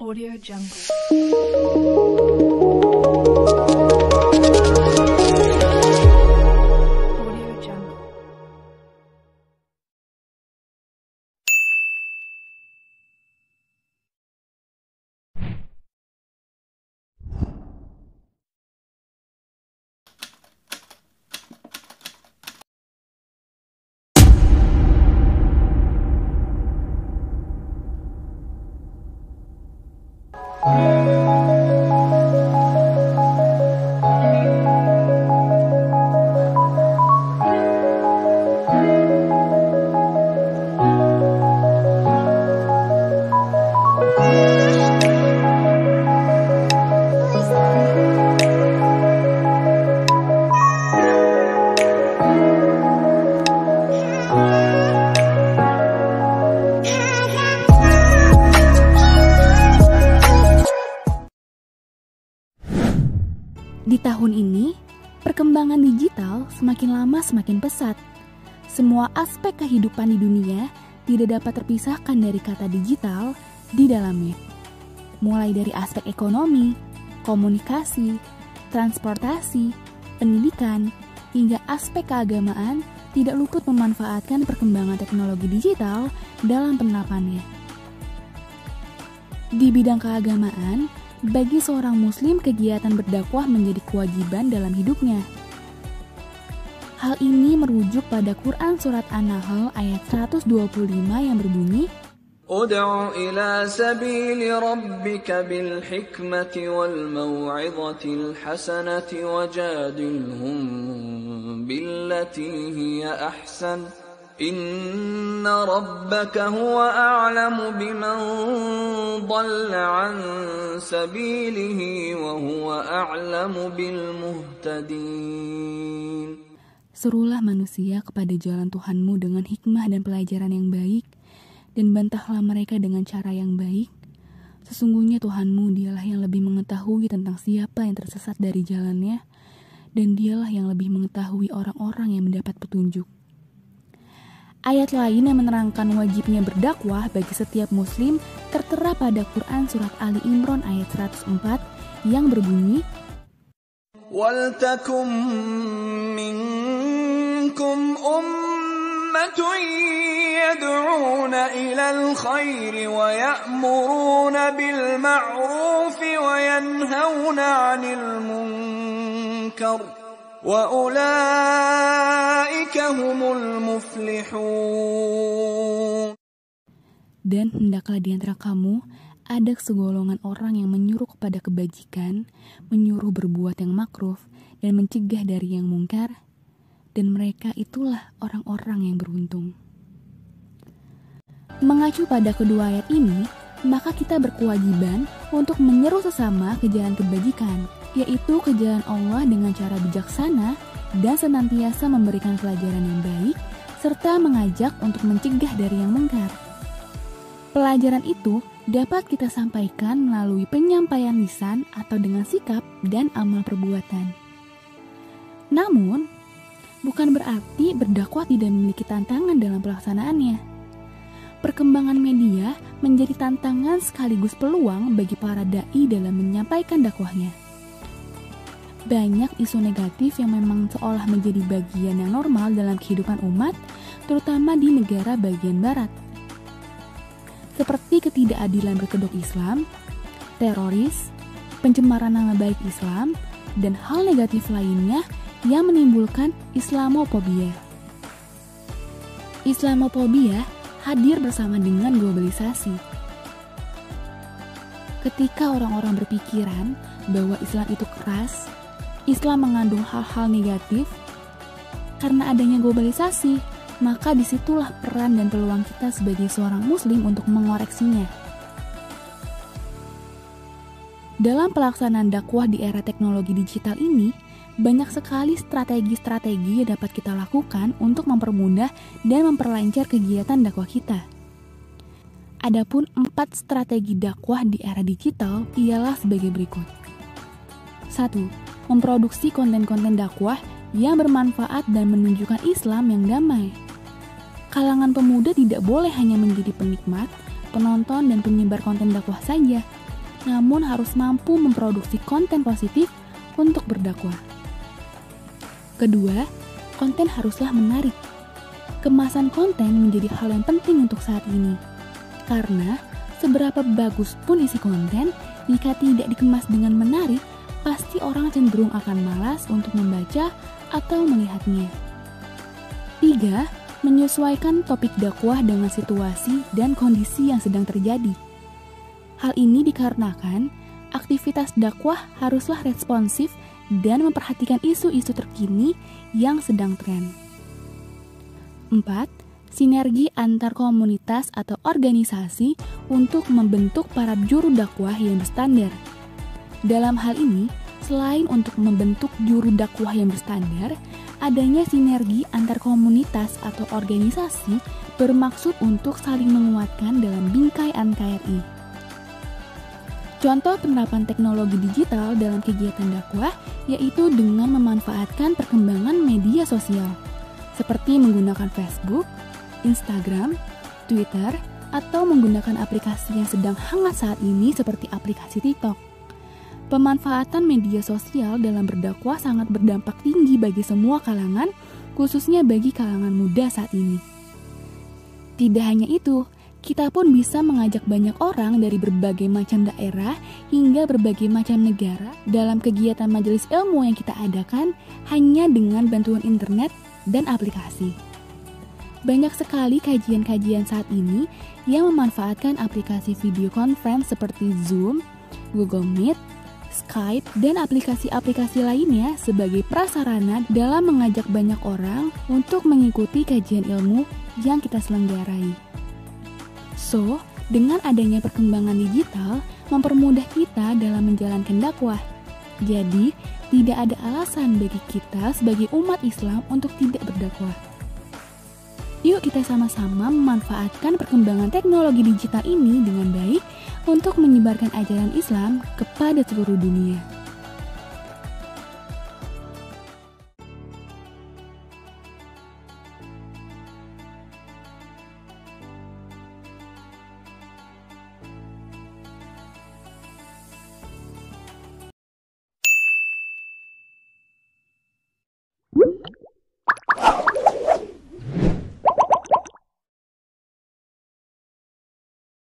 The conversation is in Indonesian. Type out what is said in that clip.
Audio Jungle. Audio Jungle. Di tahun ini, perkembangan digital semakin lama semakin pesat. Semua aspek kehidupan di dunia tidak dapat terpisahkan dari kata digital di dalamnya. Mulai dari aspek ekonomi, komunikasi, transportasi, pendidikan, hingga aspek keagamaan tidak luput memanfaatkan perkembangan teknologi digital dalam penerapannya. Di bidang keagamaan, bagi seorang muslim kegiatan berdakwah menjadi kewajiban dalam hidupnya. Hal ini merujuk pada Quran Surat An-Nahl ayat 125 yang berbunyi, Ud'u ila sabili rabbika bil hikmati wal maw'idhatil hasanati wajadilhum billati hiya ahsan Inna rabbaka huwa a'lamu biman dhalla an sabilihi wa huwa a'lamu bil muhtadin. Serulah manusia kepada jalan Tuhanmu dengan hikmah dan pelajaran yang baik, dan bantahlah mereka dengan cara yang baik. Sesungguhnya Tuhanmu dialah yang lebih mengetahui tentang siapa yang tersesat dari jalannya, dan dialah yang lebih mengetahui orang-orang yang mendapat petunjuk. Ayat lain yang menerangkan wajibnya berdakwah bagi setiap muslim tertera pada Quran Surat Ali Imran ayat 104 yang berbunyi, وَلْتَكُمْ مِنْكُمْ أُمَّةٌ يَدْعُونَ إِلَى الْخَيْرِ وَيَأْمُرُونَ بِالْمَعْرُوفِ وَيَنْهَوْنَ عَنِ الْمُنْكَرِ وَأُولَئِكَ هُمُ الْمُفْلِحُونَ. Dan hendaklah di antara kamu ada segolongan orang yang menyuruh kepada kebajikan, menyuruh berbuat yang makruh, dan mencegah dari yang mungkar, dan mereka itulah orang-orang yang beruntung. Mengacu pada kedua ayat ini, maka kita berkewajiban untuk menyeru sesama ke jalan kebajikan, yaitu ke jalan Allah dengan cara bijaksana dan senantiasa memberikan pelajaran yang baik, serta mengajak untuk mencegah dari yang mungkar. Pelajaran itu dapat kita sampaikan melalui penyampaian lisan atau dengan sikap dan amal perbuatan. Namun, bukan berarti berdakwah tidak memiliki tantangan dalam pelaksanaannya. Perkembangan media menjadi tantangan sekaligus peluang bagi para dai dalam menyampaikan dakwahnya. Banyak isu negatif yang memang seolah menjadi bagian yang normal dalam kehidupan umat, terutama di negara bagian barat. Seperti ketidakadilan berkedok Islam, teroris, pencemaran nama baik Islam, dan hal negatif lainnya yang menimbulkan Islamofobia. Islamofobia hadir bersama dengan globalisasi. Ketika orang-orang berpikiran bahwa Islam itu keras, Islam mengandung hal-hal negatif, karena adanya globalisasi, maka disitulah peran dan peluang kita sebagai seorang muslim untuk mengoreksinya. Dalam pelaksanaan dakwah di era teknologi digital ini, banyak sekali strategi-strategi yang dapat kita lakukan untuk mempermudah dan memperlancar kegiatan dakwah kita. Adapun 4 strategi dakwah di era digital ialah sebagai berikut. 1. Memproduksi konten-konten dakwah yang bermanfaat dan menunjukkan Islam yang damai. Kalangan pemuda tidak boleh hanya menjadi penikmat, penonton, dan penyebar konten dakwah saja, namun harus mampu memproduksi konten positif untuk berdakwah. Kedua, konten haruslah menarik. Kemasan konten menjadi hal yang penting untuk saat ini. Karena seberapa bagus pun isi konten, jika tidak dikemas dengan menarik, pasti orang cenderung akan malas untuk membaca atau melihatnya. 3. Menyesuaikan topik dakwah dengan situasi dan kondisi yang sedang terjadi. Hal ini dikarenakan aktivitas dakwah haruslah responsif dan memperhatikan isu-isu terkini yang sedang tren. 4. Sinergi antar komunitas atau organisasi untuk membentuk para juru dakwah yang berstandar. Dalam hal ini, selain untuk membentuk juru dakwah yang berstandar, adanya sinergi antar komunitas atau organisasi bermaksud untuk saling menguatkan dalam bingkai NKRI. Contoh penerapan teknologi digital dalam kegiatan dakwah yaitu dengan memanfaatkan perkembangan media sosial, seperti menggunakan Facebook, Instagram, Twitter, atau menggunakan aplikasi yang sedang hangat saat ini seperti aplikasi TikTok. Pemanfaatan media sosial dalam berdakwah sangat berdampak tinggi bagi semua kalangan, khususnya bagi kalangan muda saat ini. Tidak hanya itu, kita pun bisa mengajak banyak orang dari berbagai macam daerah hingga berbagai macam negara dalam kegiatan majelis ilmu yang kita adakan hanya dengan bantuan internet dan aplikasi. Banyak sekali kajian-kajian saat ini yang memanfaatkan aplikasi video conference seperti Zoom, Google Meet, Skype, dan aplikasi-aplikasi lainnya sebagai prasarana dalam mengajak banyak orang untuk mengikuti kajian ilmu yang kita selenggarai. So, dengan adanya perkembangan digital, mempermudah kita dalam menjalankan dakwah. Jadi, tidak ada alasan bagi kita sebagai umat Islam untuk tidak berdakwah. Yuk kita sama-sama memanfaatkan perkembangan teknologi digital ini dengan baik untuk menyebarkan ajaran Islam kepada seluruh dunia.